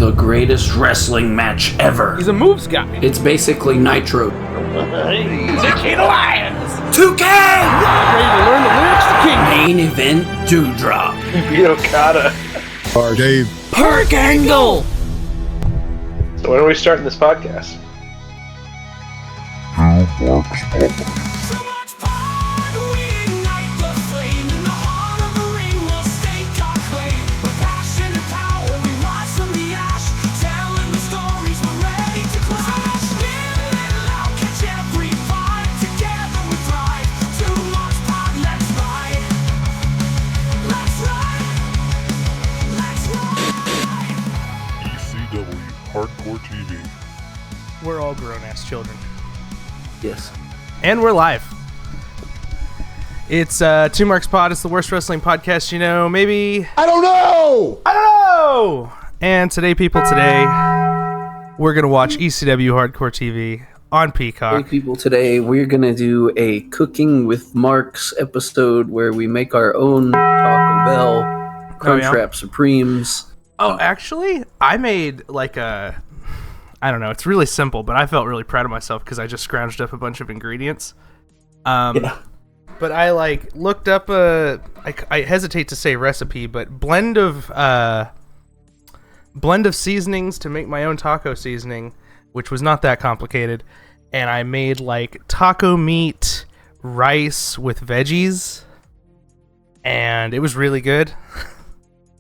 the greatest wrestling match ever. He's a moves guy. It's basically Nitro. The King of Lions! 2K! Ready to learn the lyrics? The King. Main event Dewdrop. Beat Okada. Or Dave. Perk Angle! So when are we starting this podcast? ECW Hardcore TV. We're all grown-ass children. Yes. And we're live. It's Two Marks Pod. It's the worst wrestling podcast you know. Maybe... I don't know! And today, we're going to watch ECW Hardcore TV on Peacock. Hey people, today we're going to do a Cooking with Marks episode where we make our own Taco Bell, Crunchwrap Supremes. Oh, actually, I made like a... I don't know, it's really simple, but I felt really proud of myself because I just scrounged up a bunch of ingredients. Yeah. But I like looked up I hesitate to say recipe, but blend of seasonings to make my own taco seasoning, which was not that complicated. And I made like taco meat rice with veggies, and it was really good.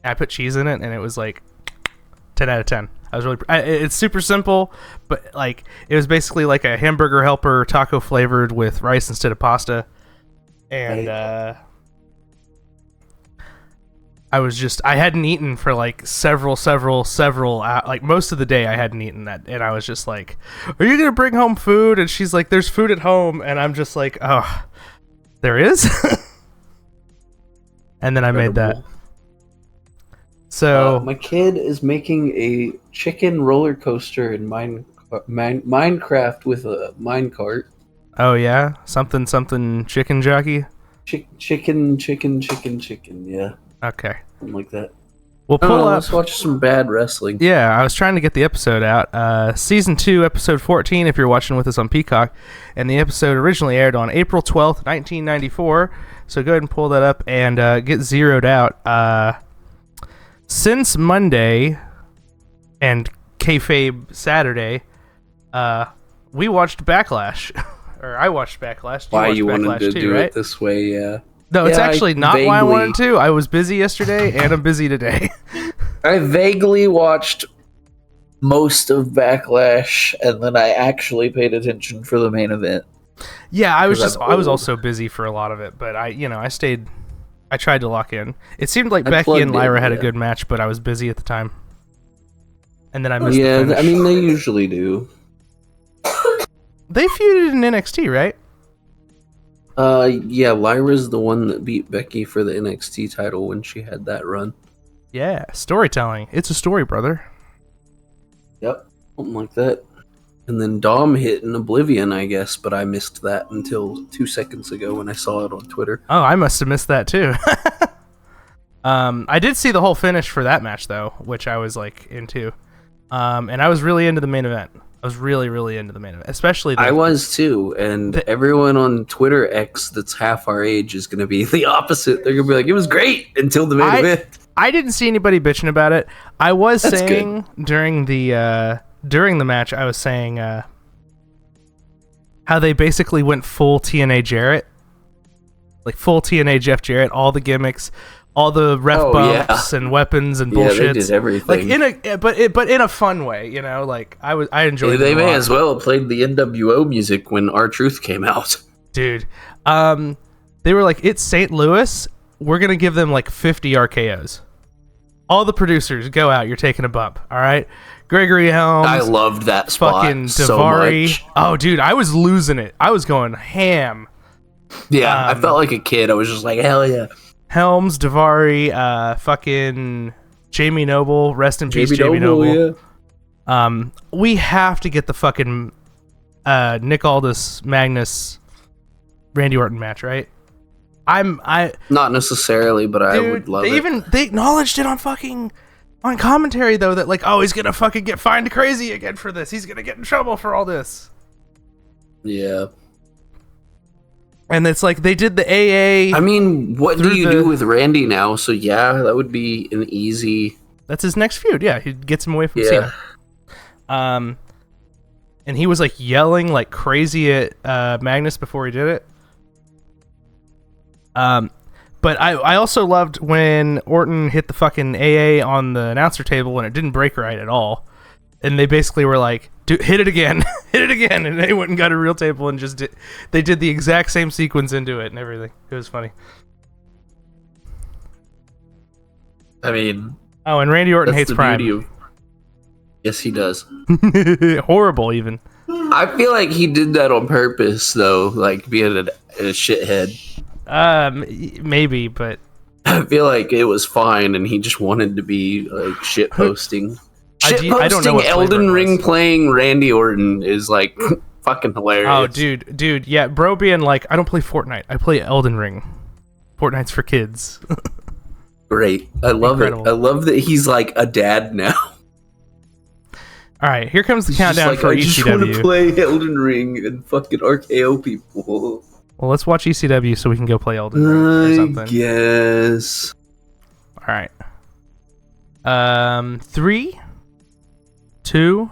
I put cheese in it, and it was like 10 out of 10. I was really. It's super simple, but like it was basically like a hamburger helper taco flavored with rice instead of pasta, and I hadn't eaten for like several like most of the day I hadn't eaten that, and I was just like, "Are you gonna bring home food?" And she's like, "There's food at home," and I'm just like, "Oh, there is." And then I made that. So my kid is making a chicken roller coaster in Minecraft with a minecart. Oh yeah, something chicken jockey. Chicken. Yeah, Okay, something like that. We'll pull up. Let's watch some bad wrestling. Yeah, I was trying to get the episode out. Season 2, episode 14, if you're watching with us on Peacock. And the episode originally aired on April 12th, 1994. So go ahead and pull that up and get zeroed out. Since Monday and kayfabe Saturday, we watched Backlash. Or I watched Backlash. Why you Backlash wanted to too, do right? it this way, yeah. No, it's Yeah, actually not why I wanted to. I was busy yesterday, and I'm busy today. I vaguely watched most of Backlash, and then I actually paid attention for the main event. Yeah, I was old. also busy for a lot of it, but I tried to lock in. It seemed like I Becky plugged and Lyra in, had a yeah. good match, but I was busy at the time. And then I missed the Yeah, finish. I mean, they usually do. They feuded in NXT, right? Yeah, Lyra's the one that beat Becky for the NXT title when she had that run. Yeah, storytelling. It's a story, brother. Yep, something like that. And then Dom hit in Oblivion, I guess, but I missed that until 2 seconds ago when I saw it on Twitter. Oh, I must have missed that too. I did see the whole finish for that match though, which I was like into. And I was really into the main event. I was really, really into the main event, especially. I was too, and everyone on Twitter X that's half our age is going to be the opposite. They're going to be like, "It was great until the main event." I didn't see anybody bitching about it. I was That's saying during the match, I was saying how they basically went full TNA Jarrett, like full TNA Jeff Jarrett, all the gimmicks, all the ref bumps and weapons and bullshit. Yeah, they did everything. Like but in a fun way, you know. Like I enjoyed. They it a may lot. as well have played the NWO music when R-Truth came out. Dude. They were like, it's St. Louis. We're gonna give them like 50 RKOs. All the producers, go out. You're taking a bump. All right. Gregory Helms. I loved that spot fucking so Daivari. much. Oh, dude, I was losing it. I was going ham. Yeah, I felt like a kid. I was just like, hell yeah. Helms, Daivari, fucking Jamie Noble. Rest in peace, Jamie Noble. Yeah. We have to get the fucking Nick Aldis, Magnus, Randy Orton match, right? Not necessarily, but I would love it. They acknowledged it on fucking on commentary though that like, oh, he's gonna fucking get fined crazy again for this. He's gonna get in trouble for all this. Yeah. And it's like they did the AA. I mean, what do you do with Randy now? So yeah, that would be an easy. That's his next feud. Yeah, he gets him away from Cena. And he was like yelling like crazy at Magnus before he did it. But I also loved when Orton hit the fucking AA on the announcer table and it didn't break right at all. And they basically were like, "Dude, hit it again, hit it again," and they went and got a real table and just they did the exact same sequence into it and everything. It was funny. I mean, oh, and Randy Orton hates Prime. Yes, he does. Horrible, even. I feel like he did that on purpose, though, like being a shithead. Maybe, but I feel like it was fine, and he just wanted to be like shit posting. I don't know what Elden Ring playing Randy Orton is like fucking hilarious. Oh, dude, yeah, bro, being like, I don't play Fortnite, I play Elden Ring. Fortnite's for kids. Great, I love it. I love that he's like a dad now. All right, here comes the countdown like, for ECW. I just want to play Elden Ring and fucking RKO people. Well, let's watch ECW so we can go play Elden Ring or something. I guess. All right. 3, 2,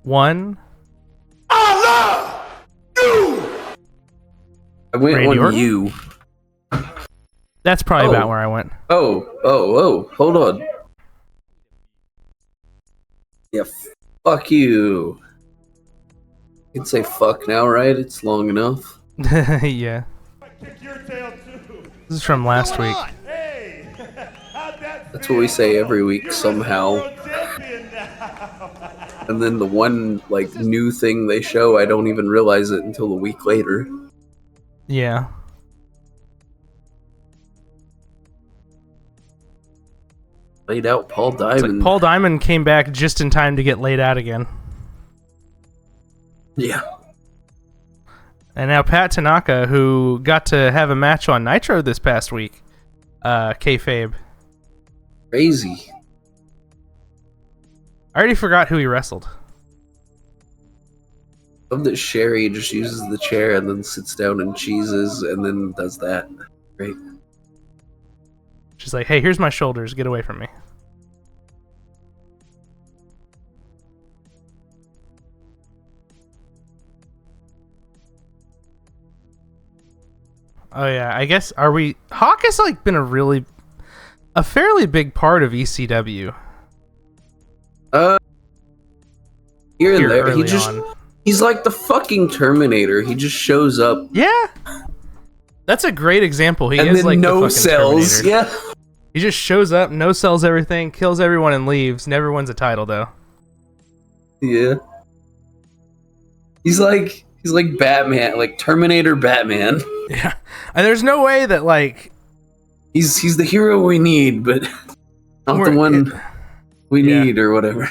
1. I went Randy on Orton? you. That's probably about where I went. Oh, hold on. Yeah, fuck you. You can say fuck now, right? It's long enough. Yeah. This is from last week. That's what we say every week somehow. And then the one like new thing they show, I don't even realize it until a week later. Yeah. Laid out Paul Diamond. Like Paul Diamond came back just in time to get laid out again. Yeah. And now Pat Tanaka, who got to have a match on Nitro this past week, kayfabe. Crazy. I already forgot who he wrestled. I love that Sherry just uses the chair and then sits down and cheeses and then does that. Great. She's like, hey, here's my shoulders. Get away from me. Oh, yeah. I guess, Hawk has, like, been a fairly big part of ECW. Here and there. Early He's like the fucking Terminator. He just shows up. Yeah. That's a great example. He and is then like no the fucking sells. Terminator. Yeah. He just shows up, no sells everything, kills everyone and leaves. Never wins a title though. Yeah. He's like Batman, like Terminator Batman. Yeah. And there's no way that like he's the hero we need, but not the one we need or whatever.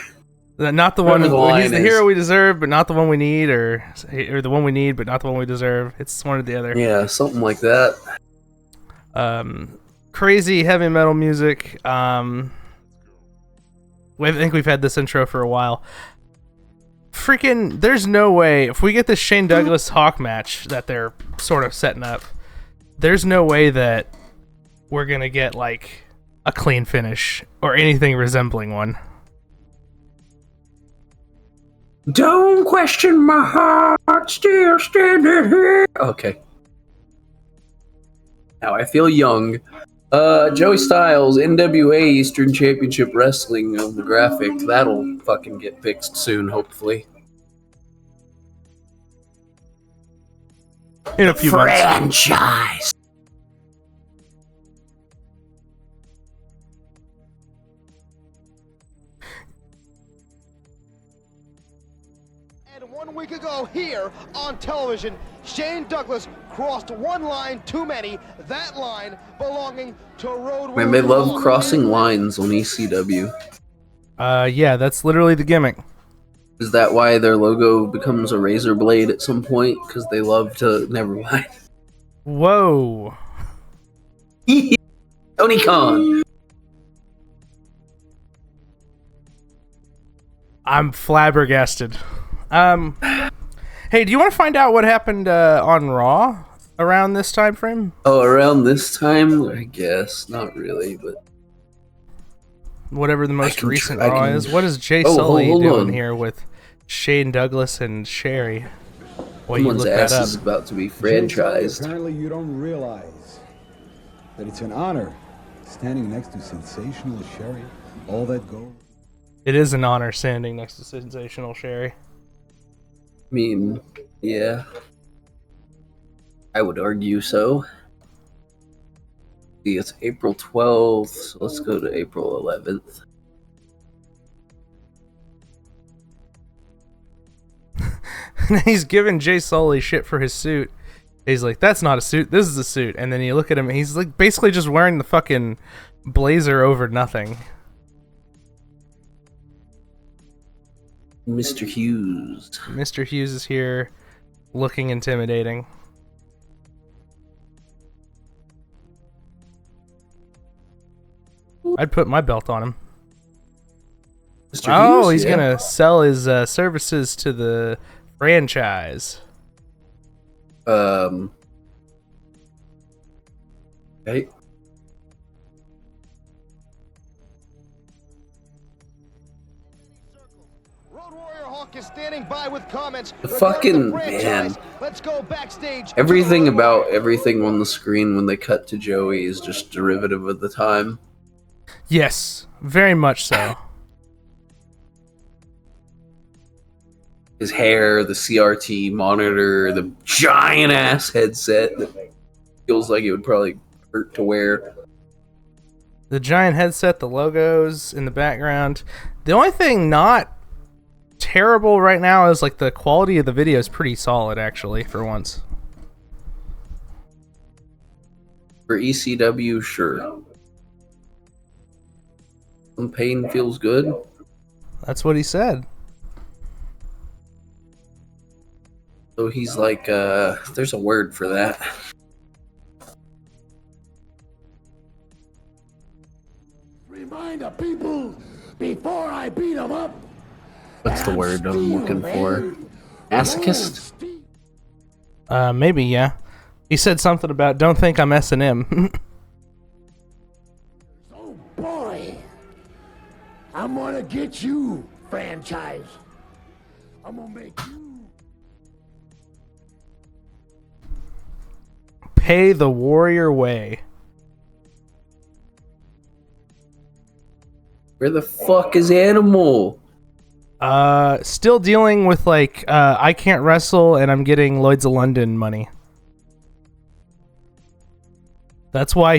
Not the one. He's the is. hero we deserve, but not the one we need, or the one we need, but not the one we deserve. It's one or the other. Yeah, something like that. Crazy heavy metal music. I think we've had this intro for a while. Freaking, there's no way if we get this Shane Douglas Hawk match that they're sort of setting up. There's no way that we're gonna get like a clean finish or anything resembling one. Don't question my heart, still standing here. Okay. Now I feel young. Joey Styles, NWA Eastern Championship Wrestling on the graphic. That'll fucking get fixed soon, hopefully. In a few months. Franchise. And 1 week ago here on television, Shane Douglas crossed one line too many, that line belonging to Road Man, they love crossing lines on ECW. Yeah, that's literally the gimmick. Is that why their logo becomes a razor blade at some point? Because they love to... Never mind. Whoa. Tony Khan. I'm flabbergasted. Hey, do you want to find out what happened on Raw around this time frame? Oh, around this time? I guess. Not really, but... Whatever the most recent Raw is. What is Jay Sully doing here with Shane Douglas and Sherry? Someone's ass is about to be franchised. Apparently you don't realize that it's an honor standing next to sensational Sherry. All that gold. It is an honor standing next to sensational Sherry. I mean, yeah. I would argue so. See, it's April 12th, so let's go to April 11th. He's giving Jay Sully shit for his suit. He's like, that's not a suit, this is a suit. And then you look at him, he's like basically just wearing the fucking blazer over nothing. Mr. Hughes. Mr. Hughes is here, looking intimidating. I'd put my belt on him. Mr. Oh, Hughes, he's gonna sell his services to the franchise. Okay. Road Warrior Hawk is standing by with comments. The fucking man. Let's go backstage. Everything about everything on the screen when they cut to Joey is just derivative of the time. Yes, very much so. His hair, the CRT monitor, the giant ass headset that feels like it would probably hurt to wear. The giant headset, the logos in the background. The only thing not terrible right now is like the quality of the video is pretty solid actually for once. For ECW, sure. Some pain feels good. That's what he said. So he's like, there's a word for that. Remind the people before I beat them up. What's the word I'm looking for? Masochist? Maybe, yeah. He said something about don't think I'm S&M. Oh boy, I'm gonna get you, franchise. I'm gonna make you. Pay the warrior way. Where the fuck is Animal? Still dealing with like I can't wrestle and I'm getting Lloyd's of London money. That's why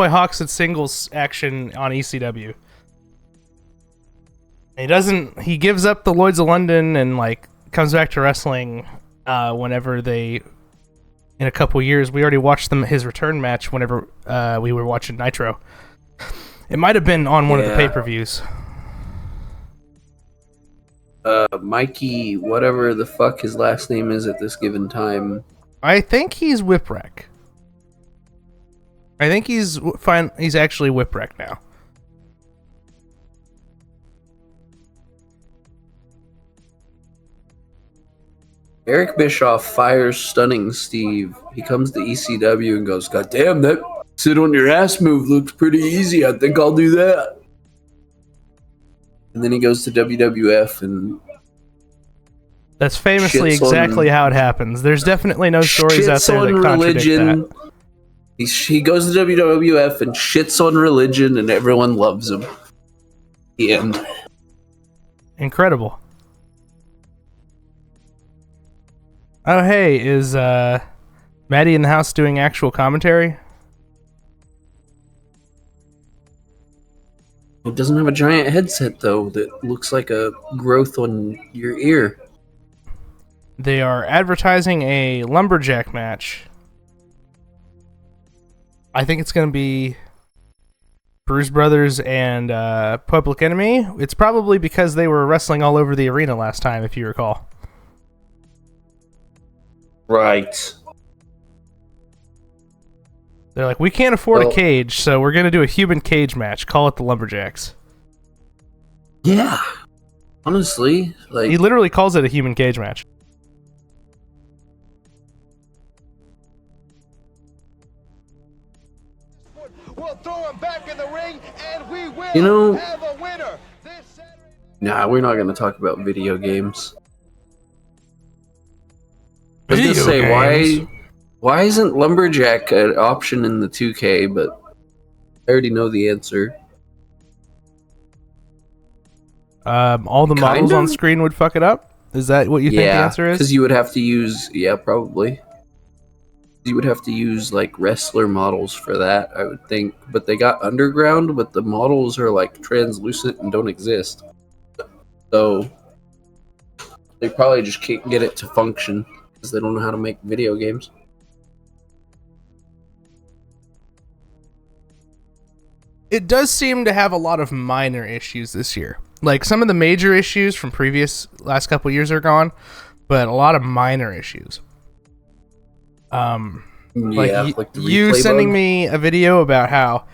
Hawk's at singles action on ECW. He gives up the Lloyd's of London and like comes back to wrestling whenever they, in a couple years. We already watched his return match whenever we were watching Nitro. It might have been on one of the pay-per-views. Mikey, whatever the fuck his last name is at this given time. I think he's Whipwreck. I think he's fine. He's actually Whipwreck now. Eric Bischoff fires Stunning Steve. He comes to ECW and goes, God damn, that sit on your ass move looks pretty easy. I think I'll do that. And then he goes to WWF and... That's famously exactly how it happens. There's definitely no stories out there that contradict that. He goes to WWF and shits on religion and everyone loves him. The end. Incredible. Oh, hey, is Maddie in the house doing actual commentary? It doesn't have a giant headset, though, that looks like a growth on your ear. They are advertising a lumberjack match. I think it's going to be Bruise Brothers and Public Enemy. It's probably because they were wrestling all over the arena last time, if you recall. Right. They're like, we can't afford a cage, so we're going to do a human cage match. Call it the Lumberjacks. Yeah. Honestly, like He literally calls it a human cage match. We'll throw him back in the ring, and we will You know- have a winner. This Saturday. nah, we're not gonna talk about video games. I was gonna Video say games? why isn't Lumberjack an option in the 2K? But I already know the answer. All the models Kinda? on screen would fuck it up? Is that what you think the answer is? because you would have to use probably. You would have to use like wrestler models for that, I would think. But they got underground, but the models are like translucent and don't exist. So they probably just can't get it to function because they don't know how to make video games. It does seem to have a lot of minor issues this year. Like, some of the major issues from last couple years are gone, but a lot of minor issues. Like, Yeah, like the you replay sending bug. me a video about how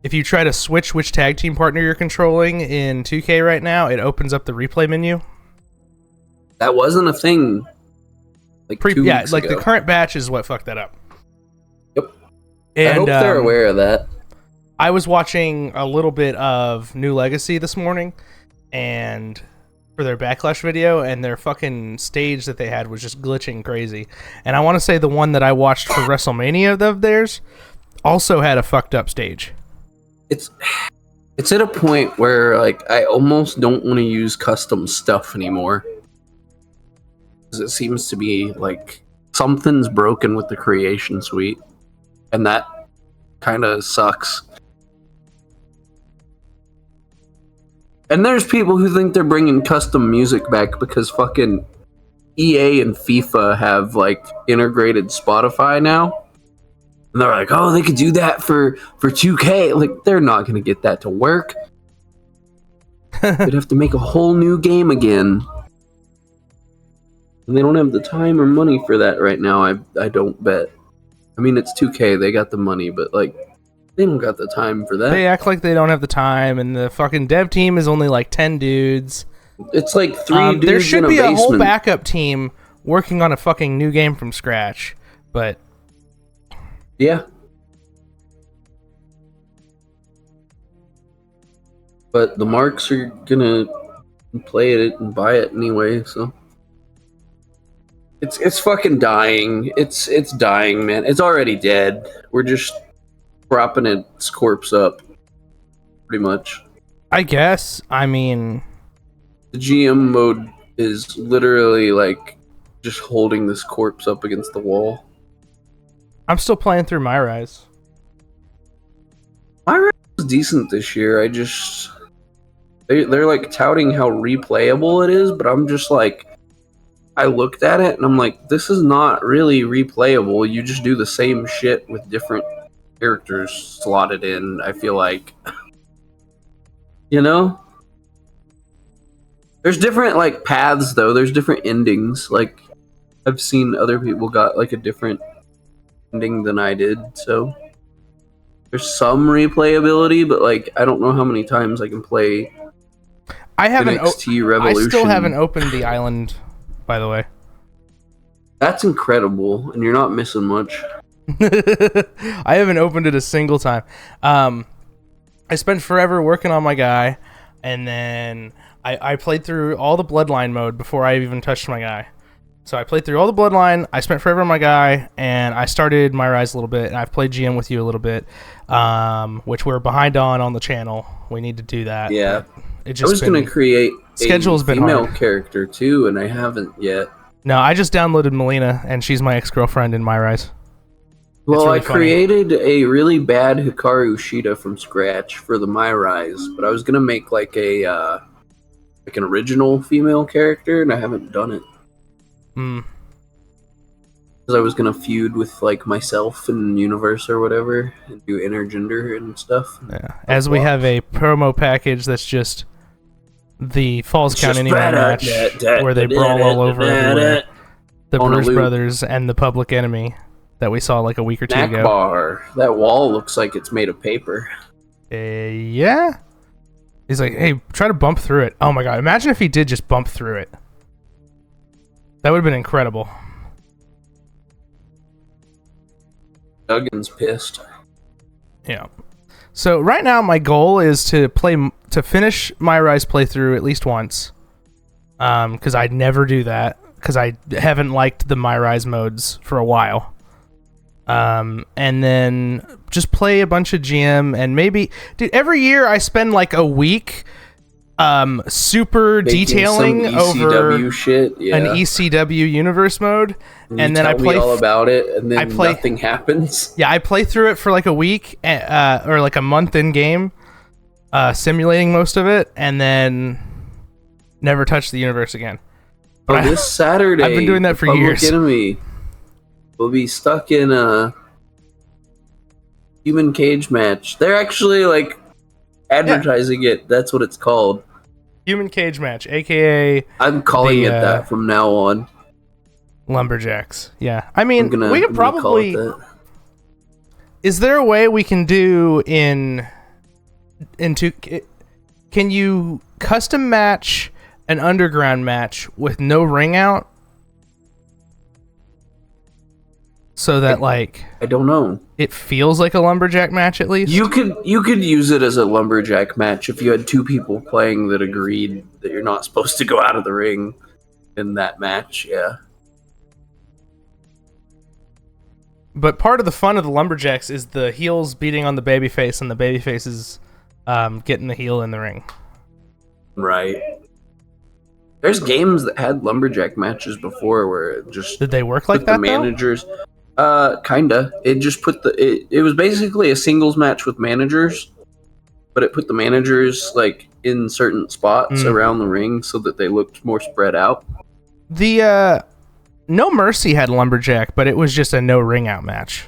if you try to switch which tag team partner you're controlling in 2K right now, it opens up the replay menu. That wasn't a thing. Like 2 weeks like ago. the current batch is what fucked that up. Yep. And, I hope they're aware of that. I was watching a little bit of New Legacy this morning, and for their Backlash video, and their fucking stage that they had was just glitching crazy. And I want to say the one that I watched for WrestleMania of theirs also had a fucked up stage. It's at a point where like I almost don't want to use custom stuff anymore. Because it seems to be like something's broken with the creation suite, and that kind of sucks. And there's people who think they're bringing custom music back because fucking EA and FIFA have like integrated Spotify now. And they're like, oh, they could do that for 2K. Like, they're not going to get that to work. They'd have to make a whole new game again. And they don't have the time or money for that right now, I don't bet. I mean, it's 2K, they got the money, but like, they don't got the time for that. They act like they don't have the time, and the fucking dev team is only like 10 dudes. It's like 3 dudes There should in a be a basement. whole backup team working on a fucking new game from scratch, but Yeah. But the marks are gonna play it and buy it anyway, so it's fucking dying. It's dying, man. It's already dead. We're just propping its corpse up, pretty much. I guess, I mean, The GM mode is literally like just holding this corpse up against the wall. I'm still playing through My Rise. My Rise was decent this year. They're like touting how replayable it is, but I'm just like, I looked at it and I'm like, this is not really replayable. You just do the same shit with different characters slotted in, I feel like. You know? There's different like paths though. There's different endings. Like, I've seen other people got like a different ending than I did, so there's some replayability, but like I don't know how many times I can play I haven't. NXT Revolution. I still haven't opened the island, by the way. That's incredible, and you're not missing much. I haven't opened it a single time. I spent forever working on my guy, and then I played through all the Bloodline mode before I even touched my guy. So I played through all the Bloodline, I spent forever on my guy, and I started My Rise a little bit, and I've played GM with you a little bit, which we're behind on the channel. We need to do that. Yeah. It I was going to create schedule's a been female hard. character too, and I haven't yet. No, I just downloaded Melina, and she's my ex-girlfriend in My Rise. Well, really I funny. created a really bad Hikaru Shida from scratch for the My Rise, but I was going to make like an original female character, and I haven't done it. Mm. Because I was going to feud with like myself and Universe or whatever, and do intergender and stuff. Yeah. As we have a promo package that's just the Falls Count Just Anywhere match where they brawl all over everywhere. The On a Bruce loop. Brothers and the Public Enemy that we saw like a week or two Snack ago. bar. That wall looks like it's made of paper. Yeah. He's like, hey, try to bump through it. Oh my god, imagine if he did just bump through it. That would have been incredible. Duggan's pissed. Yeah. So right now my goal is to finish my Rise playthrough at least once. Because I'd never do that. Because I haven't liked the My Rise modes for a while. And then just play a bunch of GM and maybe... Dude, every year I spend like a week super Making detailing some over ECW shit, yeah. an ECW universe mode. And then I play all about it, and then nothing happens. Yeah, I play through it for like a week or like a month in game, simulating most of it, and then never touch the universe again. But this Saturday, I've been doing that for Public years. Enemy will be stuck in a human cage match. They're actually like advertising it. That's what it's called. Human cage match, aka I'm calling it that from now on. Lumberjacks. Yeah, I mean, we could probably. Call it that. Is there a way we can do into? Can you custom match an underground match with no ring out? So that I don't know. It feels like a lumberjack match at least. You could use it as a lumberjack match if you had two people playing that agreed that you're not supposed to go out of the ring in that match. Yeah. But part of the fun of the lumberjacks is the heels beating on the babyface and the babyfaces getting the heel in the ring. Right. There's games that had lumberjack matches before where it just did they work like the that? Managers, kinda. It just put it was basically a singles match with managers, but it put the managers like in certain spots around the ring so that they looked more spread out. The No Mercy had lumberjack, but it was just a no ring out match.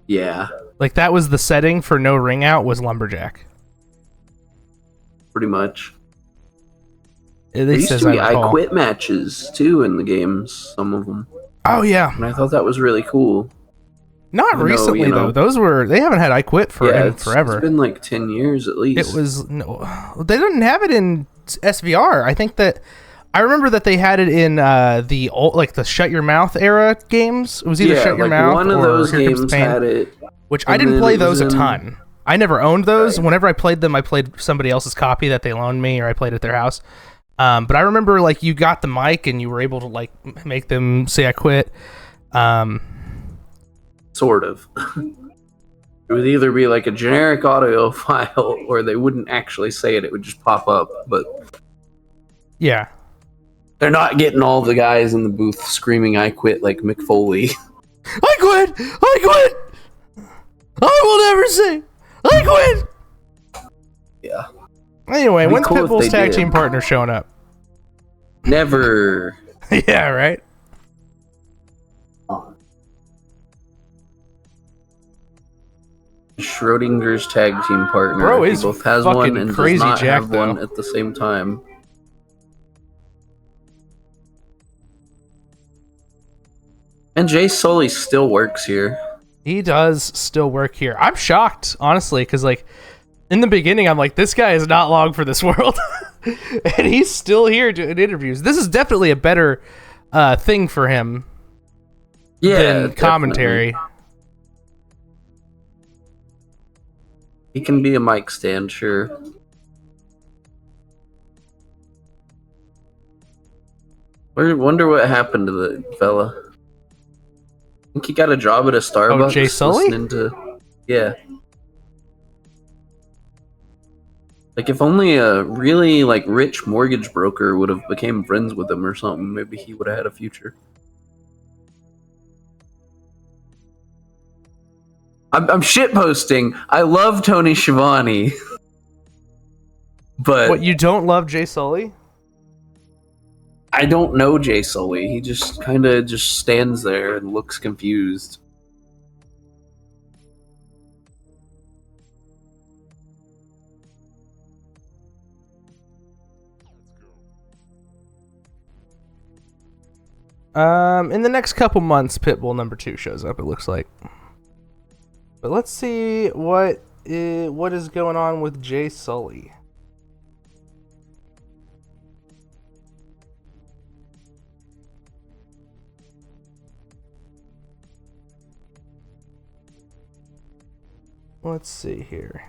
Yeah. Like that was the setting for no ring out was lumberjack. Pretty much. At There least used to be I Quit matches too in the games, some of them. Oh yeah. And I thought that was really cool. Not recently though. Those were they haven't had I Quit forever. It's been like 10 years at least. It was they didn't have it in SVR. I think that I remember that they had it in the old, like the Shut Your Mouth era games. It was either Shut Your Mouth one of or those Here Comes games the Pain, had it. which I didn't play those a ton. I never owned those. Right. Whenever I played them, I played somebody else's copy that they loaned me, or I played at their house. But I remember like you got the mic and you were able to like make them say I quit. Sort of. It would either be like a generic audio file or they wouldn't actually say it. It would just pop up. But yeah. They're not getting all the guys in the booth screaming I quit like Mick Foley. I quit! I quit! I will never say I quit! Yeah. Anyway, when's cool Pitbull's tag team partner showing up? Never. Yeah, right? Schrodinger's tag team partner. Bro he is both has one and does not have one at the same time. And Jay Sully still works here. He does still work here. I'm shocked, honestly, because like in the beginning, I'm like, this guy is not long for this world, and he's still here doing interviews. This is definitely a better thing for him than commentary. He can be a mic stand, sure. I wonder what happened to the fella. I think he got a job at a Starbucks. Oh, Jay Sully? Yeah. Like, if only a really, like, rich mortgage broker would have became friends with him or something, maybe he would have had a future. I'm shitposting. I love Tony Schiavone. But... What, you don't love Jay Sully? I don't know Jay Sully. He just kind of just stands there and looks confused. In the next couple months, Pitbull number 2 shows up, it looks like. But let's see what what is going on with Jay Sully? Let's see here.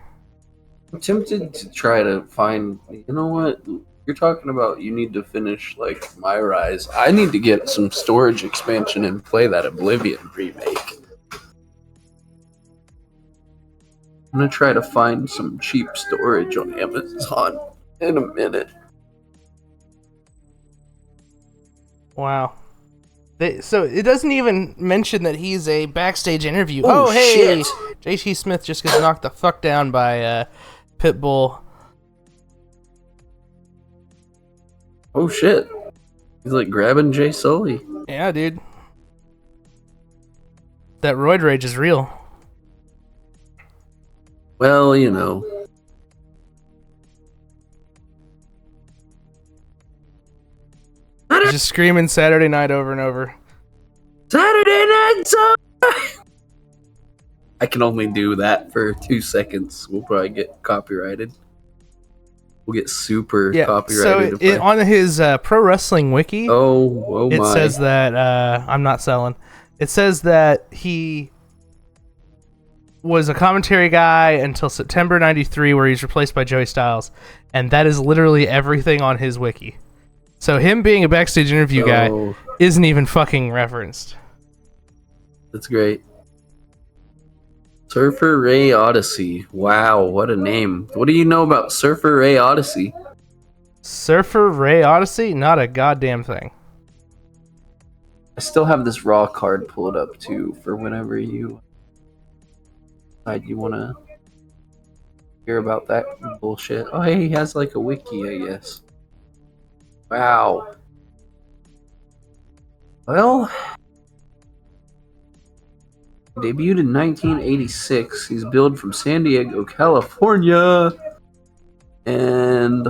I'm tempted to try to find. You know what? You're talking about. You need to finish like My Rise. I need to get some storage expansion and play that Oblivion remake. I'm gonna try to find some cheap storage on Amazon in a minute. Wow. So it doesn't even mention that he's a backstage interview. Oh, hey! shit. J.T. Smith just gets knocked the fuck down by Pitbull. Oh shit! He's like grabbing Jay Sully. Yeah, dude. That roid rage is real. Well, you know. He's just screaming Saturday night over and over. Saturday night song. I can only do that for 2 seconds. We'll probably get copyrighted. We'll get super copyrighted. So on his pro wrestling wiki, it says that I'm not selling. It says that he was a commentary guy until September '93, where he's replaced by Joey Styles, and that is literally everything on his wiki. So him being a backstage interview guy isn't even fucking referenced. That's great. Surfer Ray Odyssey. Wow, what a name. What do you know about Surfer Ray Odyssey? Surfer Ray Odyssey? Not a goddamn thing. I still have this Raw card pulled up too for whenever you decide you want to hear about that bullshit. Oh, hey, he has like a wiki, I guess. Wow. Well, debuted in 1986. He's billed from San Diego, California, and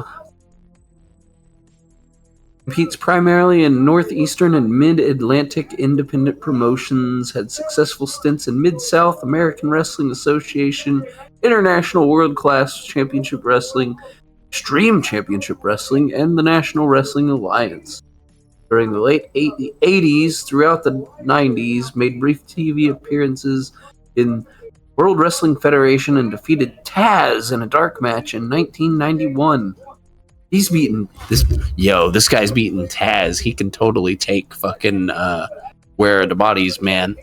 competes primarily in Northeastern and Mid-Atlantic independent promotions. Had successful stints in Mid-South, American Wrestling Association, International World Class Championship Wrestling, Extreme Championship Wrestling, and the National Wrestling Alliance. During the late 80s, throughout the 90s, made brief TV appearances in World Wrestling Federation and defeated Taz in a dark match in 1991. He's beaten this guy's beaten Taz. He can totally take fucking Where Are the Bodies, man.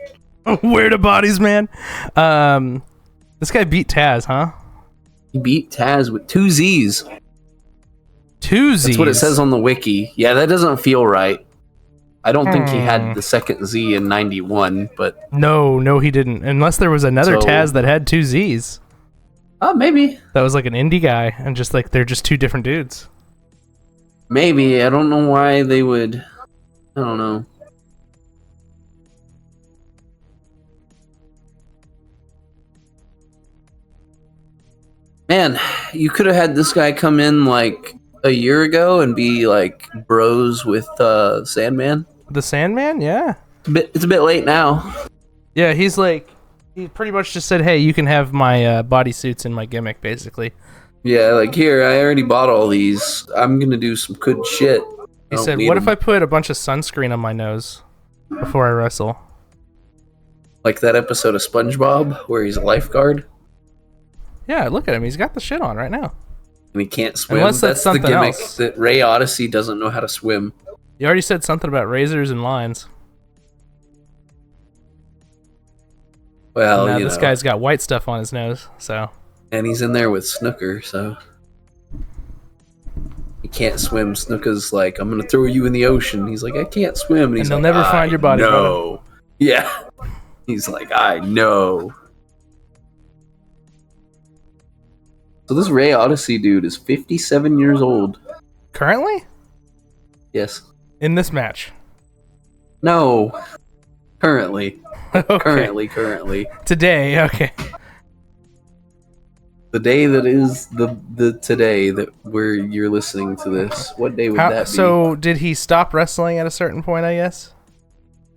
Where the Bodies, man? This guy beat Taz, huh? He beat Taz with 2 Z's. 2 Z's? That's what it says on the wiki. Yeah, that doesn't feel right. I don't think he had the second Z in 91, but... No, he didn't. Unless there was another Taz that had 2 Z's. Oh, maybe. That was like an indie guy, and just like they're just 2 different dudes. Maybe. I don't know why they would... I don't know. Man, you could have had this guy come in like a year ago and be like bros with Sandman. The Sandman? Yeah. It's a bit late now. Yeah, he pretty much just said, hey, you can have my bodysuits and my gimmick, basically. Yeah, like, here, I already bought all these. I'm going to do some good shit. He said, what if I put a bunch of sunscreen on my nose before I wrestle? Like that episode of SpongeBob where he's a lifeguard? Yeah, look at him. He's got the shit on right now. And he can't swim. Unless that's the something gimmick else. that Ray Odyssey doesn't know how to swim. You already said something about razors and lines. Well, now this guy's got white stuff on his nose, so. And he's in there with Snooker, so. He can't swim. Snooker's like, I'm going to throw you in the ocean. He's like, I can't swim. And he's they'll like, never find your body. No. Yeah. He's like, I know. So this Ray Odyssey dude is 57 years old. Currently? Yes. In this match? No. Currently. Okay. Currently. Today, okay. The day that is the today that where you're listening to this. What day would that be? So did he stop wrestling at a certain point, I guess?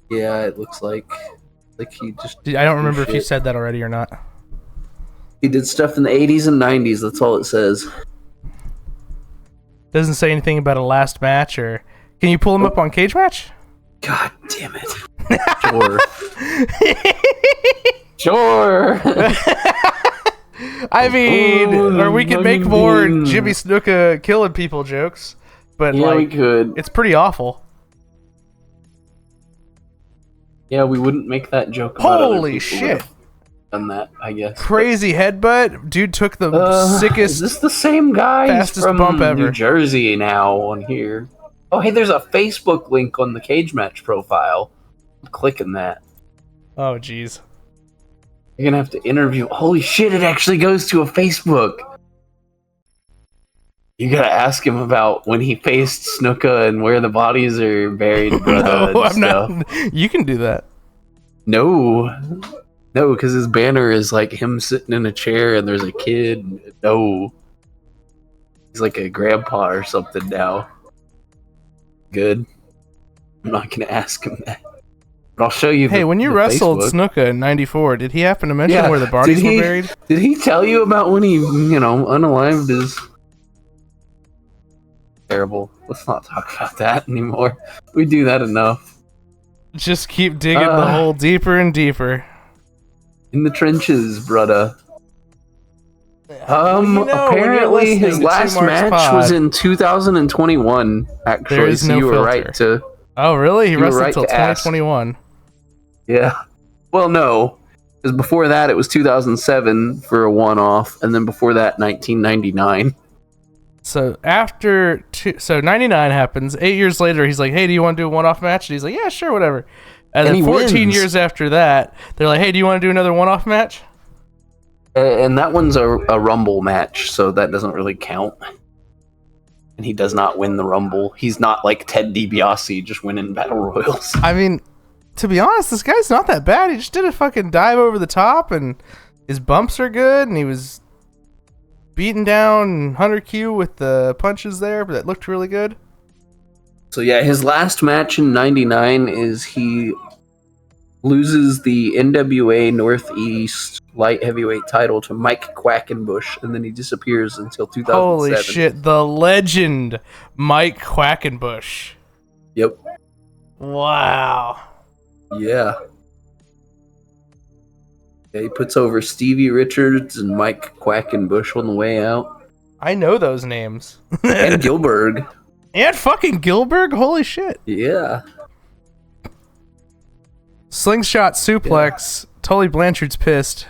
Yeah, it looks like he just... I don't remember if you said that already or not. He did stuff in the 80s and 90s. That's all it says. Doesn't say anything about a last match or... Can you pull him up on Cage Match? God damn it. Sure. Sure. I mean, or we could make more Jimmy Snuka killing people jokes, but yeah, like, we could. It's pretty awful. Yeah, we wouldn't make that joke about other Holy people shit. Done that, I guess. Crazy headbutt. Dude took the sickest, Is this the same guy? fastest from bump ever. New Jersey now on here. Oh, hey, there's a Facebook link on the Cage Match profile. I'm clicking that. Oh, jeez. You're gonna have to interview. Holy shit, it actually goes to a Facebook. You gotta ask him about when he faced Snuka and where the bodies are buried, brother. No, I'm not. You can do that. No, because his banner is like him sitting in a chair and there's a kid. No, he's like a grandpa or something now. Good. I'm not gonna ask him that. But I'll show you. Hey, when you wrestled Facebook. Snuka in '94, did he happen to mention where the bodies were buried? Did he tell you about when he, unalived his... Terrible. Let's not talk about that anymore. We do that enough. Just keep digging the hole deeper and deeper. In the trenches, brudda. listening Apparently his to last Two Marks match Pod, was in 2021, actually. there is so no you were filter. right to... Oh, really? He You were wrestled right until to ask. 2021. Yeah. Well, no. Because before that, it was 2007 for a one-off, and then before that, 1999. So after... So 99 happens. 8 years later, he's like, hey, do you want to do a one-off match? And he's like, yeah, sure, whatever. And then he 14 wins. years after that, they're like, hey, do you want to do another one-off match? And that one's a Rumble match, so that doesn't really count. And he does not win the Rumble. He's not like Ted DiBiase just winning Battle Royals. I mean, to be honest, this guy's not that bad. He just did a fucking dive over the top, and his bumps are good, and he was beating down Hunter Q with the punches there, but that looked really good. So yeah, his last match in 99 is he loses the NWA Northeast Light Heavyweight title to Mike Quackenbush, and then he disappears until 2007. Holy shit, the legend Mike Quackenbush. Yep. Wow. Yeah. Yeah, he puts over Stevie Richards and Mike Quackenbush on the way out. I know those names. And Gilbert. And fucking Gilbert? Holy shit. Yeah. Slingshot suplex. Tully Blanchard's pissed.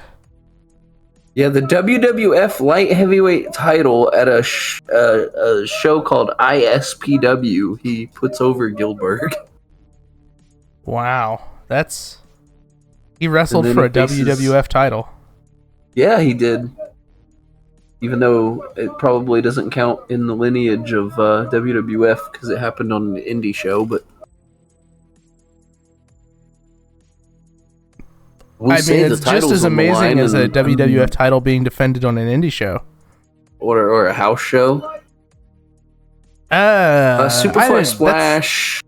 Yeah, the WWF Light Heavyweight title at a show called ISPW, he puts over Gilbert. Wow. That's... He wrestled And for then a he faces- WWF title. Yeah, he did. Even though it probably doesn't count in the lineage of WWF because it happened on an indie show, but... We'll I say mean, the it's just title's as on the amazing line as a and- WWF title being defended on an indie show. Or a house show. I Superfly didn't- that's- Splash.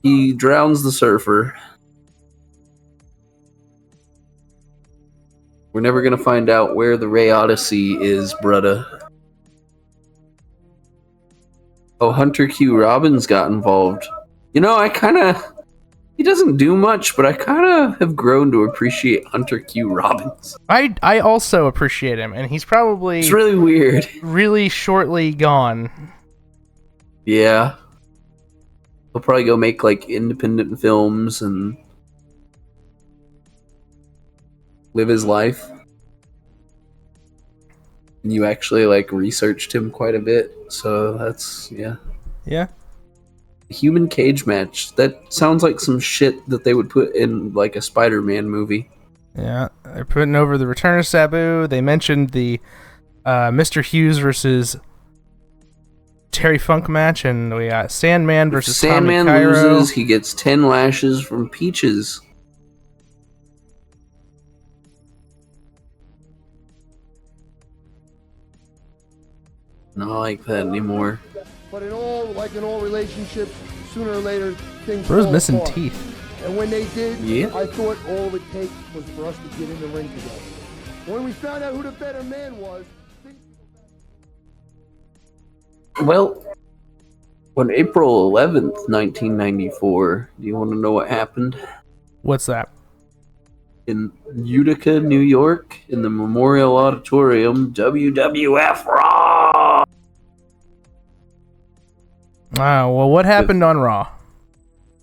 He drowns the surfer. We're never gonna find out where the Ray Odyssey is, brudda. Oh, Hunter Q. Robbins got involved. You know, he doesn't do much, but I kind of have grown to appreciate Hunter Q. Robbins. I also appreciate him, and he's probably It's really weird. really shortly gone. Yeah. He'll probably go make, like, independent films and live his life. And you actually, like, researched him quite a bit, so that's, yeah. Yeah. Human cage match. That sounds like some shit that they would put in, like, a Spider-Man movie. Yeah. They're putting over the Return of Sabu. They mentioned the Mr. Hughes versus Terry Funk match, and we got Sandman versus Sandman Tommy Cairo. loses, he gets 10 lashes from Peaches. Not like that anymore. But in all relationships, sooner or later, things Bro's fall missing apart. teeth. And when they did, Yeah. I thought all it takes was for us to get in the ring together. When we found out who the better man was, Well, on April 11th, 1994, do you want to know what happened? What's that? In Utica, New York, in the Memorial Auditorium, WWF Raw! Well, what happened on Raw?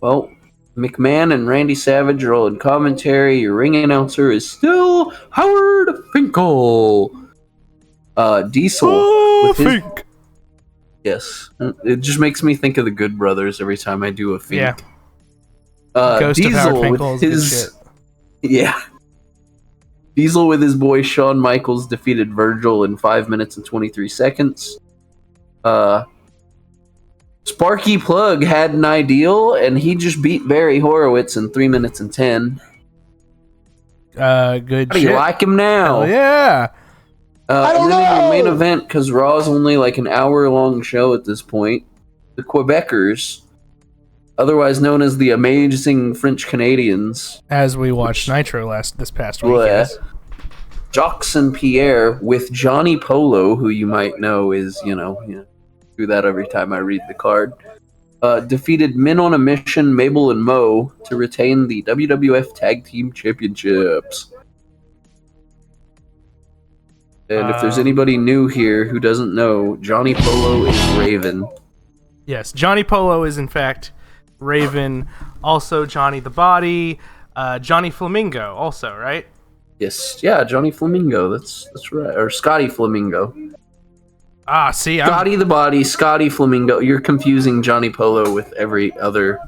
Well, McMahon and Randy Savage are all in commentary. Your ring announcer is still Howard Finkel. Diesel with his... Yes. It just makes me think of the Good Brothers every time I do a Fink. Yeah. Ghost of Howard Diesel Finkel with is good his... shit. Yeah. Diesel with his boy Shawn Michaels defeated Virgil in 5 minutes and 23 seconds. Sparky Plug had an ideal, and he just beat Barry Horowitz in 3 minutes and 10. Good How shit. do you like him now? Hell yeah. I don't and then in know! the main event, because Raw's only like an hour-long show at this point, the Quebecers, otherwise known as the Amazing French Canadians, As we watched Nitro this past week. Well, Yes. Jacques St. Pierre with Johnny Polo, who you might know is, do that every time I read the card, defeated Men on a Mission, Mabel and Mo, to retain the WWF Tag Team Championships. And if there's anybody new here who doesn't know, Johnny Polo is Raven. Yes, Johnny Polo is in fact Raven. Also Johnny the Body. Johnny Flamingo also, right? Yes, yeah, Johnny Flamingo. That's right. Or Scotty Flamingo. Ah, see, Scotty the Body, Scotty Flamingo. You're confusing Johnny Polo with every other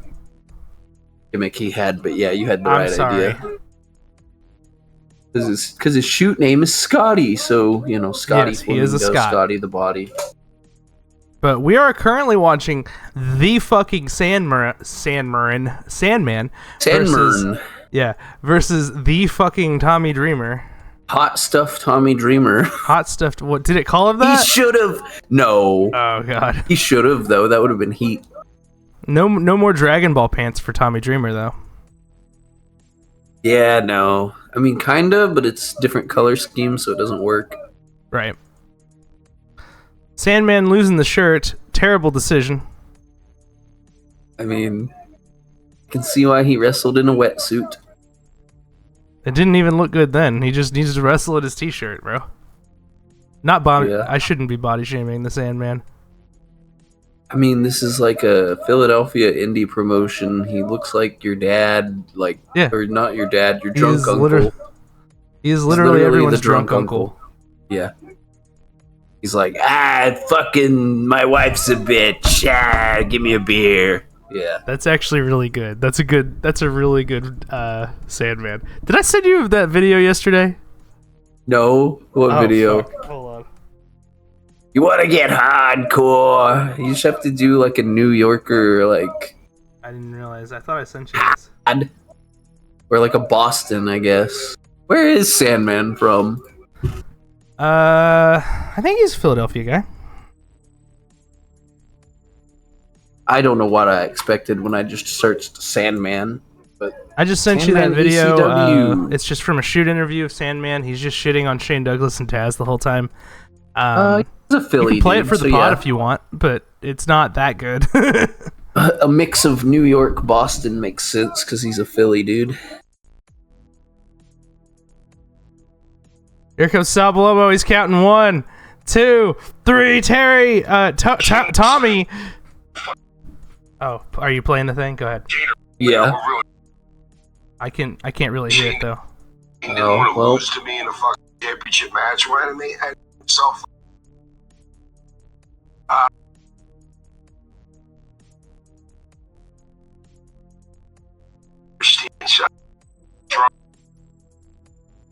gimmick he had, but yeah, you had the right idea. Because his shoot name is Scotty, so, Scotty Yes, he Flamingo, is a Scot. Scotty the Body. But we are currently watching the fucking Sandman versus the fucking Tommy Dreamer. Hot stuff Tommy Dreamer. Hot stuff. What did it call him that? He should have. No. Oh god. He should have, though. That would have been heat. No more Dragon Ball pants for Tommy Dreamer though. Yeah, no. I mean, kinda, but it's different color scheme, so it doesn't work. Right. Sandman losing the shirt. Terrible decision. I mean, I can see why he wrestled in a wetsuit. It didn't even look good then. He just needs to wrestle in his t-shirt, bro. Not body. Yeah. I shouldn't be body shaming the Sandman. I mean, this is like a Philadelphia indie promotion. He looks like your dad, or not your dad, your drunk uncle. He is literally everyone's the drunk uncle. Yeah. He's like, fucking, my wife's a bitch. Give me a beer. Yeah. That's actually really good. That's a really good Sandman. Did I send you that video yesterday? No. What video? Fuck. Hold on. You want to get hardcore? You just have to do like a New Yorker, I didn't realize. I thought I sent you this. Or like a Boston, I guess. Where is Sandman from? I think he's a Philadelphia guy. I don't know what I expected when I just searched Sandman. But I just sent you Sandman that video. ECW. It's just from a shoot interview of Sandman. He's just shitting on Shane Douglas and Taz the whole time. He's a Philly you can play dude, it for the so pod yeah. if you want, but it's not that good. A mix of New York, Boston makes sense because he's a Philly dude. Here comes Sal Balomo. He's counting 1, 2, 3. Terry, Tommy. Oh, are you playing the thing? Go ahead. Yeah. I can't really hear it though. He didn't want to lose to me in a fucking championship match. Why didn't he had himself?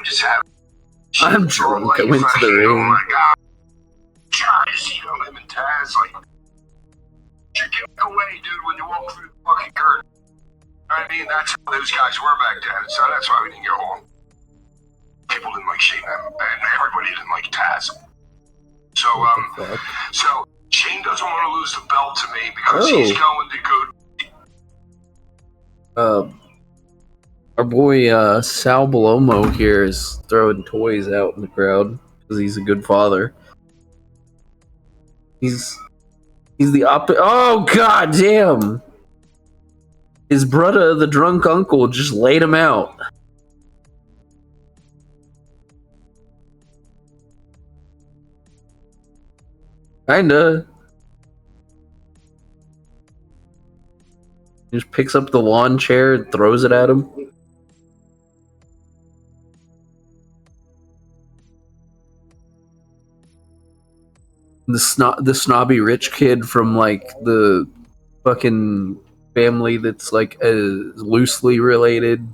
Just have. I'm drunk. I went to the Oh ring. my god! Guys, him and Taz like. You get away, dude, when you walk through the fucking curtain. I mean, that's how those guys were back then, so that's why we didn't get along. People didn't like Shane, and everybody didn't like Taz. So Shane doesn't want to lose the belt to me because he's going to go. Our boy Sal Balomo here is throwing toys out in the crowd because he's a good father. He's the Oh god damn! His brother, the drunk uncle, just laid him out. Kinda. He just picks up the lawn chair and throws it at him. The snobby rich kid from like the fucking family that's like loosely related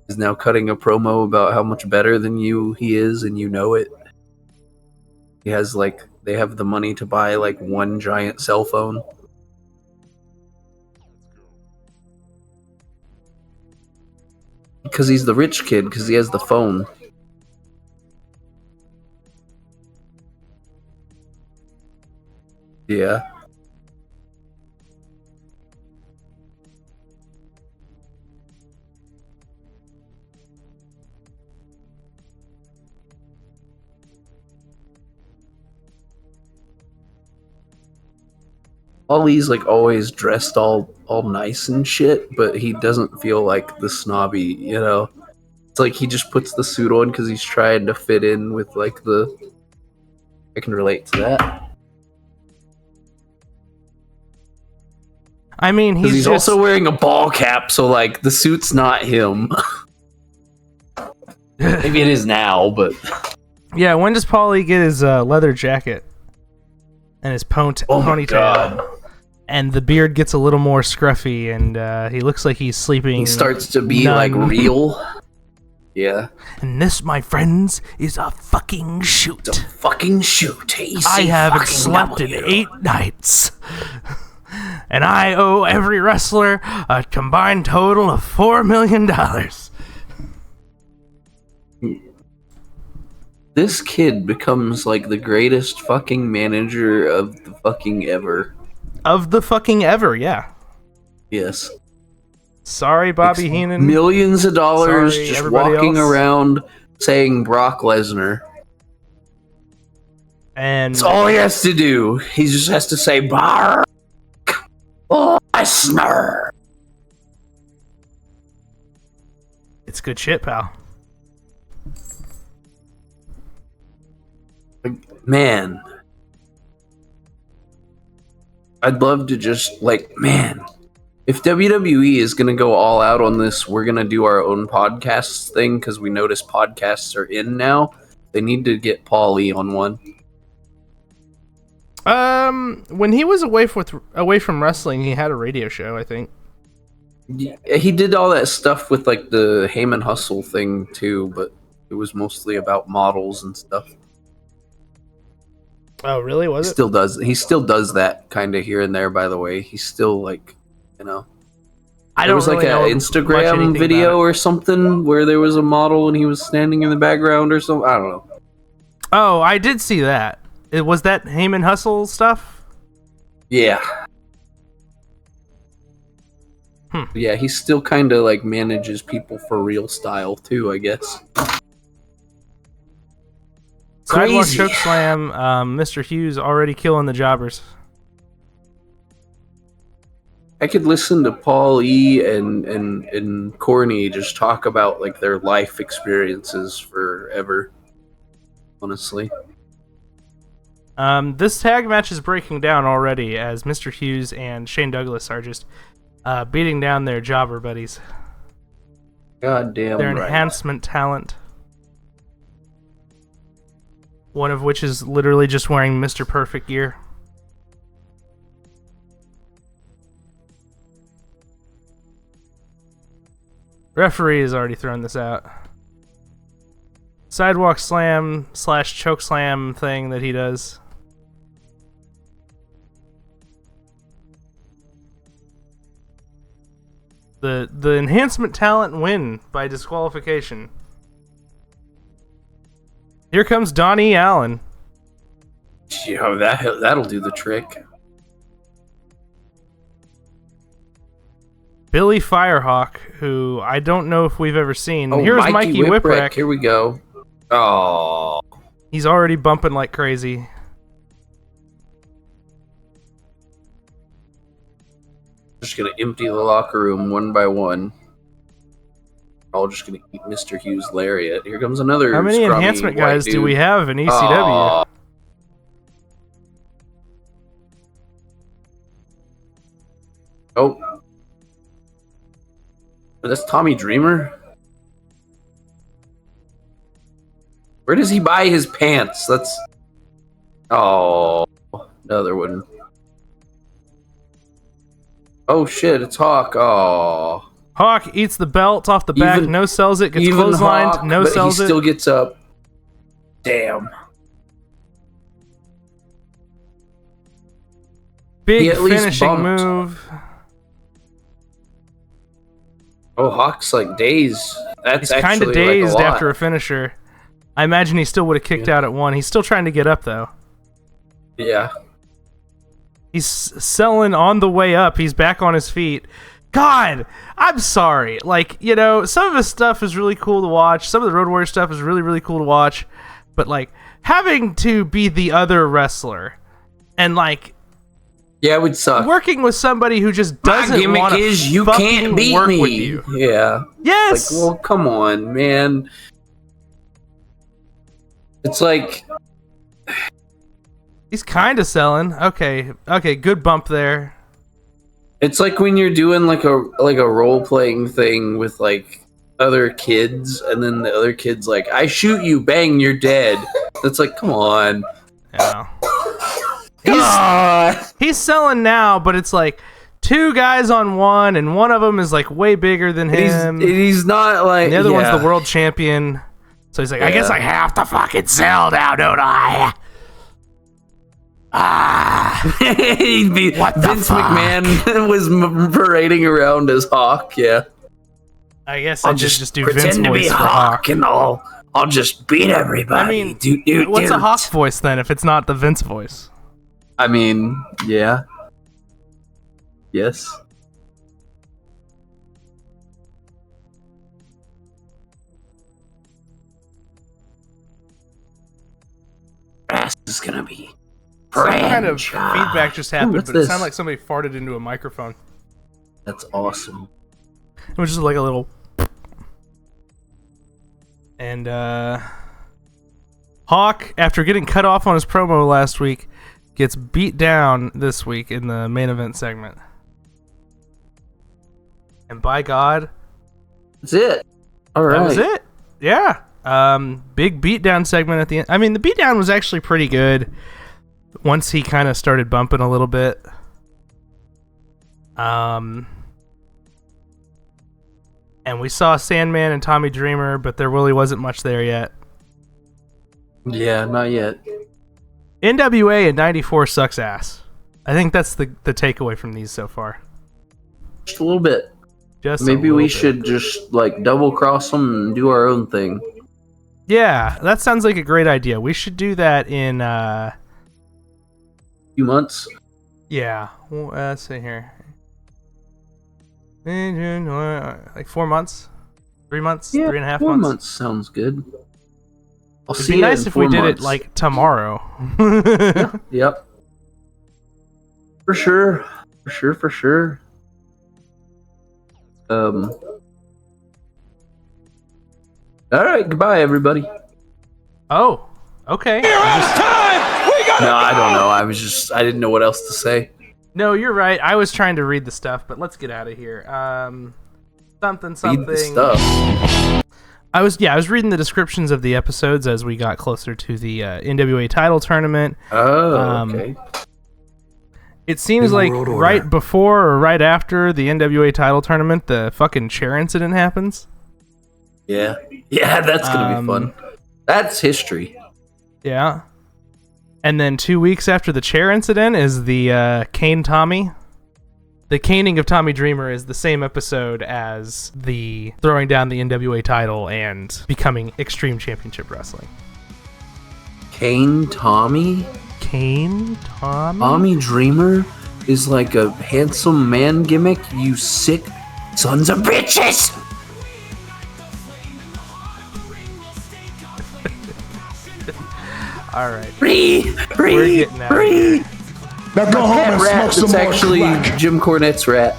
is now cutting a promo about how much better than you he is, and you know it. He has like, they have the money to buy like one giant cell phone. Because he's the rich kid, because he has the phone. Yeah. Ollie's like always dressed all nice and shit, but he doesn't feel like the snobby, you know? It's like he just puts the suit on because he's trying to fit in with like the... I can relate to that. I mean, he's just... also wearing a ball cap, so like the suit's not him. Maybe it is now, but... Yeah, when does Paulie get his leather jacket? And his ponytail? God. And the beard gets a little more scruffy, and he looks like he's sleeping. He starts to be like real. Yeah. And this, my friends, is a fucking shoot. It's a fucking shoot. I haven't slept in 8 nights. And I owe every wrestler a combined total of $4 million. This kid becomes like the greatest fucking manager of the fucking ever. Of the fucking ever, yeah. Yes. Sorry, Bobby Heenan. Millions of dollars Sorry, just everybody walking else. around saying Brock Lesnar. And that's all he has to do. He just has to say Brock Lesnar. It's good shit, pal. Man. I'd love to just, like, man. If WWE is going to go all out on this, we're going to do our own podcast thing, because we notice podcasts are in now. They need to get Paulie on one. When he was away from wrestling, he had a radio show, I think. He did all that stuff with, like, the Heyman Hustle thing, too, but it was mostly about models and stuff. Oh, really? Was it? He still does that kind of here and there, by the way. He's still, like, you know. I there was don't like really an know Instagram video or something where there was a model and he was standing in the background or something. I don't know. Oh, I did see that. Was that Heyman Hustle stuff? Yeah. Yeah, he still kind of like manages people for real style too, I guess. Sidewalk Crazy. chokeslam, Mr. Hughes already killing the jobbers. I could listen to Paul E. and Corny just talk about like their life experiences forever. Honestly. This tag match is breaking down already as Mr. Hughes and Shane Douglas are just beating down their jobber buddies. God damn their right. enhancement talent. One of which is literally just wearing Mr. Perfect gear. Referee has already thrown this out. Sidewalk slam / choke slam thing that he does. The enhancement talent win by disqualification. Here comes Donnie Allen. Yo, that'll do the trick. Billy Firehawk, who I don't know if we've ever seen. Oh, Here's Mikey Whipwreck. Here we go. Oh. He's already bumping like crazy. Just gonna empty the locker room one by one. All just gonna eat Mr. Hughes' lariat. Here comes another. How many scrummy enhancement white guys dude. do we have in ECW? Aw. Oh. That's Tommy Dreamer? Where does he buy his pants? That's... Oh. Another one. Oh shit, it's Hawk. Oh. Hawk eats the belt off the back, no sells it, gets clotheslined, Hawk, no but sells he it. still gets up. Damn. Big He at least finishing bumped. move. Oh, Hawk's like dazed. That's He's kind of actually dazed like a lot. after a finisher. I imagine he still would have kicked out at one. He's still trying to get up, though. Yeah. He's selling on the way up. He's back on his feet. God, I'm sorry. Like, you know, some of his stuff is really cool to watch. Some of the Road Warrior stuff is really, really cool to watch. But, like, having to be the other wrestler and, like, yeah, it would suck. working with somebody who just My doesn't gimmick want is to you can't beat work me. with you. Yeah. Yes. Like, well, come on, man. It's like He's kind of selling. Okay, good bump there. it's like when you're doing like a role playing thing with like other kids, and then the other kid's like, "I shoot you, bang, you're dead." That's like, come on. Yeah. He's selling now, but it's like two guys on one, and one of them is like way bigger than him. He's not like And the other one's the world champion. So he's like, I guess I have to fucking sell now, don't I? He'd be, What the Vince fuck? McMahon was parading around as Hawk. Yeah. I guess I'll I just do pretend Vince to be voice for Hawk, Hawk. and I'll just beat everybody. I mean, Doot, what's a doot. Hawk voice then if it's not the Vince voice? I mean, yeah. Yes. This is gonna be Some kind of franchise. feedback just happened, what's but it this? sounded like somebody farted into a microphone. That's awesome. It was just like a little... And, Hawk, after getting cut off on his promo last week, gets beat down this week in the main event segment. And by God... That's it. All right. That was it. Yeah. Big beatdown segment at the end. I mean, the beatdown was actually pretty good once he kind of started bumping a little bit. And we saw Sandman and Tommy Dreamer, but there really wasn't much there yet. Yeah, not yet. NWA in 94 sucks ass. I think that's the takeaway from these so far. Just a little bit. Just Maybe a we little bit. should just like double cross them and do our own thing. Yeah, that sounds like a great idea. We should do that in Few months. yeah. Well, let's see here. Like 4 months? 3 months? Yeah, 3.5 4 months? months sounds good. I'll It'd see be you nice in if we 4 did months. it like tomorrow. Yep. For sure. For sure. All right. Goodbye, everybody. Oh, okay. No, I don't know. I didn't know what else to say. No, you're right. I was trying to read the stuff, but let's get out of here. Something. Read the stuff. I was reading the descriptions of the episodes as we got closer to the NWA title tournament. Oh, okay. It seems New like World Order. right before or right after the NWA title tournament, the fucking chair incident happens. Yeah. Yeah, that's gonna be fun. That's history. Yeah. And then 2 weeks after the chair incident is the cane Tommy. The caning of Tommy Dreamer is the same episode as the throwing down the NWA title and becoming Extreme Championship Wrestling. Kane Tommy? Cane Tommy? Tommy Dreamer is like a handsome man gimmick, you sick Sons of bitches! All right. We're getting out of here. Now go home and rat, smoke it's some more actually crack. Jim Cornette's rat.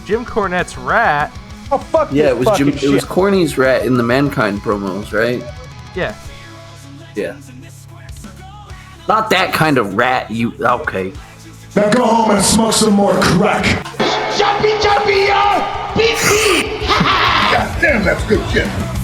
Jim Cornette's rat. Oh, fuck Yeah, this it was fucking It was shit. Corny's rat in the Mankind promos, right? Yeah. Yeah. Not that kind of rat, you... Okay. Now go home and smoke some more crack. Jumpy, jumpy, yo! Beat me! God damn, that's good shit.